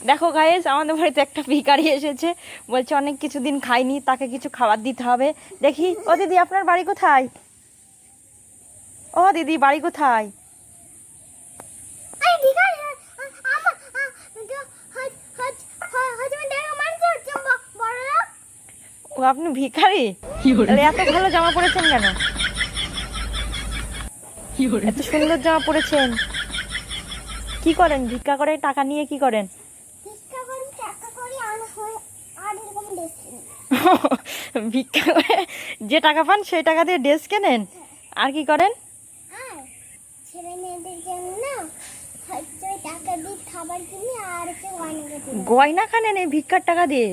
দেখো গাইস, আমাদের বাড়িতে একটা ভিখারি এসেছে, বলছে অনেক কিছুদিন খাইনি, তাকে কিছু খাবার দিতে হবে। দেখি, ও দিদি আপনার বাড়ি কোথায়? ও দিদি বাড়ি কোথায়? ও আপনি ভিখারি? তাহলে এত ভালো জামা পরেছেন কেন? এত সুন্দর জামা পরেছেন, কি করেন? ভিক্ষা করে টাকা নিয়ে কি করেন? ভিক্ষা করে যে টাকা পান সেই টাকা দিয়ে ড্রেস কেনেন, আর কি করেন? গয়না কেনেন এই ভিক্ষার টাকা দিয়ে?